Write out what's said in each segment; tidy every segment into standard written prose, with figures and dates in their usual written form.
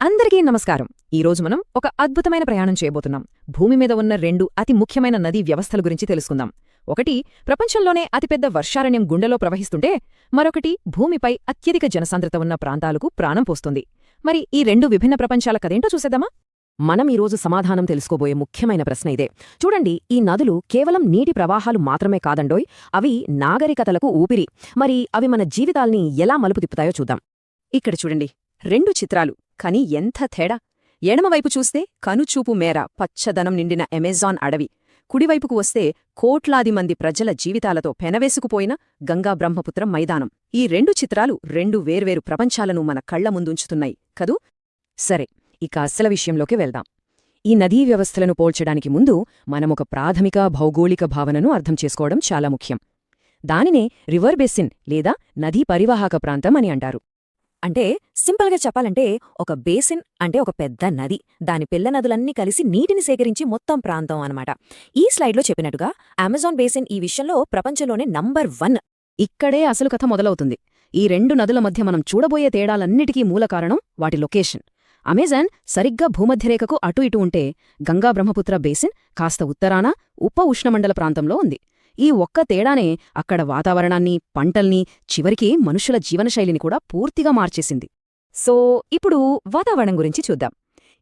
అందరికీ నమస్కారం. ఈరోజు మనం ఒక అద్భుతమైన ప్రయాణం చేయబోతున్నాం. భూమి మీద ఉన్న రెండు అతి ముఖ్యమైన నదీ వ్యవస్థల గురించి తెలుసుకుందాం. ఒకటి ప్రపంచంలోనే అతిపెద్ద వర్షారణ్యం గుండెలో ప్రవహిస్తుంటే, మరొకటి భూమిపై అత్యధిక జనసాంద్రత ఉన్న ప్రాంతాలకు ప్రాణం పోస్తుంది. మరి ఈ రెండు విభిన్న ప్రపంచాల కదేంటో చూసేద్దామా? మనం ఈరోజు సమాధానం తెలుసుకోబోయే ముఖ్యమైన ప్రశ్న ఇదే. చూడండి, ఈ నదులు కేవలం నీటి ప్రవాహాలు మాత్రమే కాదండోయ్, అవి నాగరికతలకు ఊపిరి. మరి అవి మన జీవితాల్ని ఎలా మలుపు తిప్పుతాయో చూద్దాం. ఇక్కడ చూడండి, రెండు చిత్రాలు, కాని ఎంత తేడా! ఎడమవైపు చూస్తే కనుచూపు మేర పచ్చదనం నిండిన అమెజాన్ అడవి, కుడివైపుకు వస్తే కోట్లాది మంది ప్రజల జీవితాలతో పెనవేసుకుపోయిన గంగా బ్రహ్మపుత్ర మైదానం. ఈ రెండు చిత్రాలు రెండు వేర్వేరు ప్రపంచాలను మన కళ్ల ముందుంచుతున్నాయి కదూ. సరే, ఇక అసల విషయంలోకి వెళ్దాం. ఈ నదీ వ్యవస్థలను పోల్చడానికి ముందు మనమొక ప్రాథమిక భౌగోళిక భావనను అర్థం చేసుకోవడం చాలా ముఖ్యం. దానినే రివర్ బేసిన్ లేదా నదీ పరివాహక ప్రాంతం అని అంటారు. అంటే సింపుల్గా చెప్పాలంటే, ఒక బేసిన్ అంటే ఒక పెద్ద నది, దాని పిల్ల నదులన్నీ కలిసి నీటిని సేకరించి మొత్తం ప్రాంతం అనమాట. ఈ స్లైడ్లో చెప్పినట్టుగా అమెజాన్ బేసిన్ ఈ విషయంలో ప్రపంచంలోనే నంబర్ 1. ఇక్కడే అసలు కథ మొదలవుతుంది. ఈ రెండు నదుల మధ్య మనం చూడబోయే తేడాలన్నిటికీ మూల కారణం వాటి లొకేషన్. అమెజాన్ సరిగ్గా భూమధ్యరేఖకు అటు ఇటు ఉంటే, గంగా బ్రహ్మపుత్ర బేసిన్ కాస్త ఉత్తరాన ఉప ఉష్ణమండల ప్రాంతంలో ఉంది. ఈ ఒక్క తేడానే అక్కడ వాతావరణాన్ని, పంటల్ని, చివరికి మనుషుల జీవనశైలిని కూడా పూర్తిగా మార్చేసింది. సో ఇప్పుడు వాతావరణం గురించి చూద్దాం.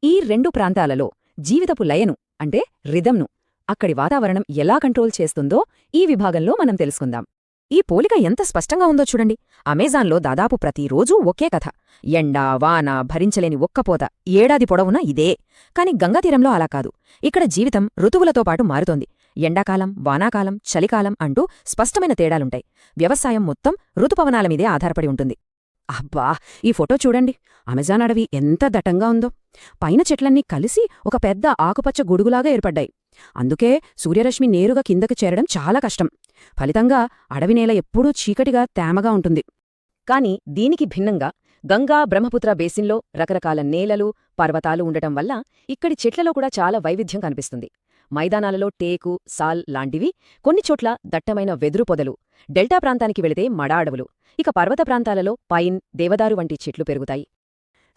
ఈ రెండు ప్రాంతాలలో జీవితపు లయను అంటే రిథంను అక్కడి వాతావరణం ఎలా కంట్రోల్ చేస్తుందో ఈ విభాగంలో మనం తెలుసుకుందాం. ఈ పోలిక ఎంత స్పష్టంగా ఉందో చూడండి. అమెజాన్లో దాదాపు ప్రతిరోజూ ఒకే కథ. ఎండ, వాన భరించలేని ఒక్కపోత, ఏడాది పొడవునా ఇదే. కాని గంగాతీరంలో అలా కాదు. ఇక్కడ జీవితం ఋతువులతో పాటు మారుతోంది. ఎండాకాలం, వానాకాలం, చలికాలం అంటూ స్పష్టమైన తేడాలుంటాయి. వ్యవసాయం మొత్తం ఋతుపవనాల మీదే ఆధారపడి ఉంటుంది. అబ్బా, ఈ ఫోటో చూడండి. అమెజాన్ అడవి ఎంత దట్టంగా ఉందో. పైన చెట్లన్నీ కలిసి ఒక పెద్ద ఆకుపచ్చ గొడుగులాగా ఏర్పడ్డాయి. అందుకే సూర్యరశ్మి నేరుగా కిందకు చేరడం చాలా కష్టం. ఫలితంగా అడవినేల ఎప్పుడూ చీకటిగా, తేమగా ఉంటుంది. కాని దీనికి భిన్నంగా గంగా బ్రహ్మపుత్ర బేసిన్లో రకరకాల నేలలు, పర్వతాలు ఉండటం వల్ల ఇక్కడి చెట్లలో కూడా చాలా వైవిధ్యం కనిపిస్తుంది. మైదానాలలో టేకు, సాల్ లాంటివి, కొన్ని చోట్ల దట్టమైన వెదురు పొదలు, డెల్టా ప్రాంతానికి వెళితే మడా అడవులు, ఇక పర్వత ప్రాంతాలలో పైన్, దేవదారు వంటి చెట్లు పెరుగుతాయి.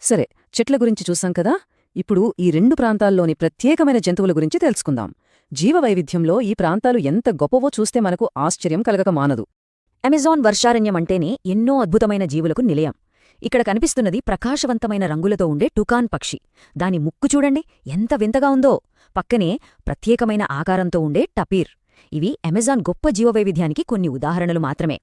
సరే, చెట్ల గురించి చూసాం కదా. ఇప్పుడు ఈ రెండు ప్రాంతాల్లోని ప్రత్యేకమైన జంతువుల గురించి తెలుసుకుందాం. జీవవైవిధ్యంలో ఈ ప్రాంతాలు ఎంత గొప్పవో చూస్తే మనకు ఆశ్చర్యం కలగక మానదు. అమెజాన్ వర్షారణ్యమంటేనే ఎన్నో అద్భుతమైన జీవులకు నిలయం. ఇక్కడ కనిపిస్తున్నది ప్రకాశవంతమైన రంగులతో ఉండే టుకాన్ పక్షి. దాని ముక్కు చూడండి, ఎంత వింతగా ఉందో. పక్కనే ప్రత్యేకమైన ఆకారంతో ఉండే టపీర్. ఇవి అమెజాన్ గొప్ప జీవవైవిధ్యానికి కొన్ని ఉదాహరణలు మాత్రమే.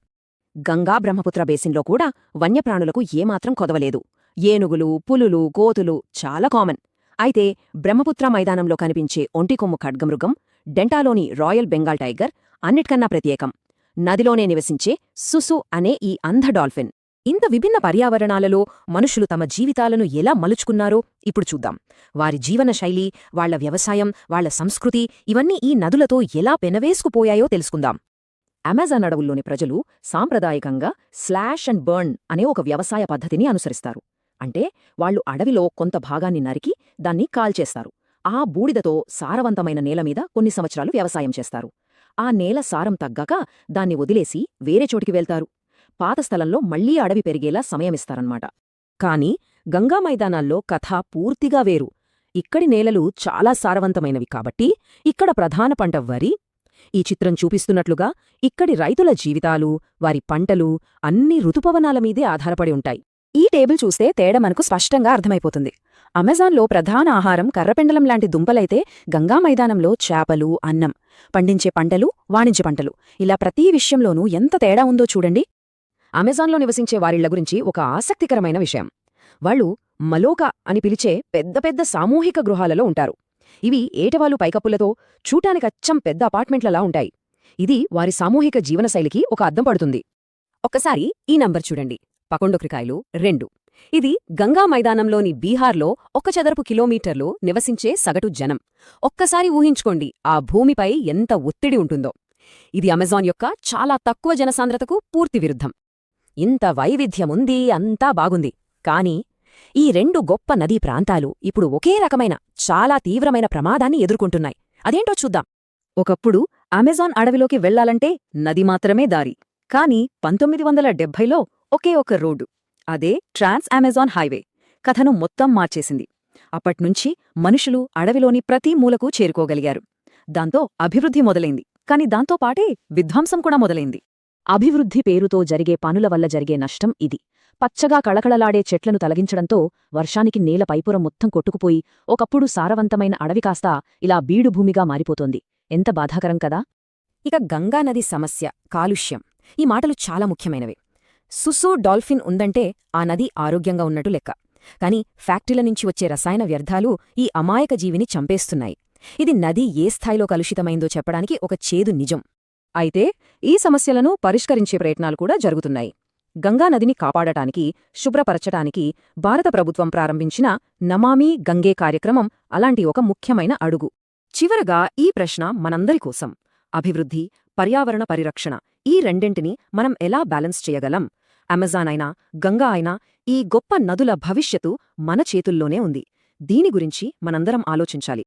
గంగా బ్రహ్మపుత్ర బేసిన్లో కూడా వన్యప్రాణులకు ఏమాత్రం కొదవలేదు. ఏనుగులు, పులులు, కోతులు చాలా కామన్. అయితే బ్రహ్మపుత్ర మైదానంలో కనిపించే ఒంటికొమ్ము ఖడ్గమృగం, డెల్టాలోని రాయల్ బెంగాల్ టైగర్ అన్నిటికన్నా ప్రత్యేకం. నదిలోనే నివసించే సుసు అనే ఈ అంధ డాల్ఫిన్. ఇంత విభిన్న పర్యావరణాలలో మనుషులు తమ జీవితాలను ఎలా మలుచుకున్నారో ఇప్పుడు చూద్దాం. వారి జీవనశైలి, వాళ్ల వ్యవసాయం, వాళ్ల సంస్కృతి ఇవన్నీ ఈ నదులతో ఎలా పెనవేసుకుపోయాయో తెలుసుకుందాం. అమెజాన్ అడవుల్లోని ప్రజలు సాంప్రదాయకంగా స్లాష్ అండ్ బర్న్ అనే ఒక వ్యవసాయ పద్ధతిని అనుసరిస్తారు. అంటే వాళ్లు అడవిలో కొంత భాగాన్ని నరికి దాన్ని కాల్చేస్తారు. ఆ బూడిదతో సారవంతమైన నేలమీద కొన్ని సంవత్సరాలు వ్యవసాయం చేస్తారు. ఆ నేల సారం తగ్గాక దాన్ని వదిలేసి వేరే చోటికి వెళ్తారు. పాత స్థలంలో మళ్లీ అడవి పెరిగేలా సమయమిస్తారన్నమాట. కాని గంగా మైదానాల్లో కథ పూర్తిగా వేరు. ఇక్కడి నేలలు చాలా సారవంతమైనవి కాబట్టి ఇక్కడ ప్రధాన పంట వరి. ఈ చిత్రం చూపిస్తున్నట్లుగా ఇక్కడి రైతుల జీవితాలు, వారి పంటలు అన్ని ఋతుపవనాల మీదే ఆధారపడి ఉంటాయి. ఈ టేబుల్ చూస్తే తేడా మనకు స్పష్టంగా అర్థమైపోతుంది. అమెజాన్లో ప్రధాన ఆహారం కర్రపెండలం లాంటి దుంపలైతే గంగా మైదానంలో చేపలు, అన్నం. పండించే పంటలు, వాణిజ్య పంటలు, ఇలా ప్రతి విషయంలోనూ ఎంత తేడా ఉందో చూడండి. అమెజాన్లో నివసించే వారిళ్ల గురించి ఒక ఆసక్తికరమైన విషయం. వాళ్లు మలోకా అని పిలిచే పెద్ద పెద్ద సామూహిక గృహాలలో ఉంటారు. ఇవి ఏటవాలు పైకప్పులతో చూటానికచ్చం పెద్ద అపార్ట్మెంట్లలా ఉంటాయి. ఇది వారి సామూహిక జీవనశైలికి ఒక అద్దం పడుతుంది. ఒక్కసారి ఈ నంబర్ చూడండి, 11 ఇది గంగా మైదానంలోని బీహార్లో 1 చదరపు కిలోమీటర్లు నివసించే సగటు జనం. ఒక్కసారి ఊహించుకోండి, ఆ భూమిపై ఎంత ఒత్తిడి ఉంటుందో. ఇది అమెజాన్ యొక్క చాలా తక్కువ జనసాంద్రతకు పూర్తి విరుద్ధం. ఇంత వైవిధ్యముంది, అంతా బాగుంది. కాని ఈ రెండు గొప్ప నదీ ప్రాంతాలు ఇప్పుడు ఒకే రకమైన, చాలా తీవ్రమైన ప్రమాదాన్ని ఎదుర్కొంటున్నాయి. అదేంటో చూద్దాం. ఒకప్పుడు అమెజాన్ అడవిలోకి వెళ్లాలంటే నది మాత్రమే దారి. కాని 1970లో ఒకే ఒక రోడ్డు, అదే ట్రాన్స్ అమెజాన్ హైవే. కథను మొత్తం మార్చేసింది. అప్పట్నుంచి మనుషులు అడవిలోని ప్రతి మూలకు చేరుకోగలిగారు. దాంతో అభివృద్ధి మొదలైంది. కాని దాంతో పాటే విధ్వంసం కూడా మొదలైంది. అభివృద్ధి పేరుతో జరిగే పనుల వల్ల జరిగే నష్టం ఇది. పచ్చగా కళకళలాడే చెట్లను తొలగించడంతో వర్షానికి నేల పైపుర మొత్తం కొట్టుకుపోయి ఒకప్పుడు సారవంతమైన అడవి కాస్తా ఇలా బీడుభూమిగా మారిపోతోంది. ఎంత బాధాకరం కదా. ఇక గంగానది సమస్య, కాలుష్యం. ఈ మాటలు చాలా ముఖ్యమైనవి. సుసు డాల్ఫిన్ ఉందంటే ఆ నది ఆరోగ్యంగా ఉన్నట్టు లెక్క. కాని ఫ్యాక్టరీల నుంచి వచ్చే రసాయన వ్యర్థాలు ఈ అమాయక జీవిని చంపేస్తున్నాయి. ఇది నది ఏ స్థాయిలో కలుషితమైందో చెప్పడానికి ఒక చేదు నిజం. అయితే ఈ సమస్యలను పరిష్కరించే ప్రయత్నాలు కూడా జరుగుతున్నాయి. గంగానదిని కాపాడటానికి, శుభ్రపరచటానికి భారత ప్రభుత్వం ప్రారంభించిన నమామి గంగే కార్యక్రమం అలాంటి ఒక ముఖ్యమైన అడుగు. చివరగా ఈ ప్రశ్న మనందరి కోసం: అభివృద్ధి, పర్యావరణ పరిరక్షణ ఈ రెండింటినీ మనం ఎలా బ్యాలెన్స్ చేయగలం? అమెజాన్ అయినా, గంగా అయినా ఈ గొప్ప నదుల భవిష్యత్తు మన చేతుల్లోనే ఉంది. దీని గురించి మనందరం ఆలోచించాలి.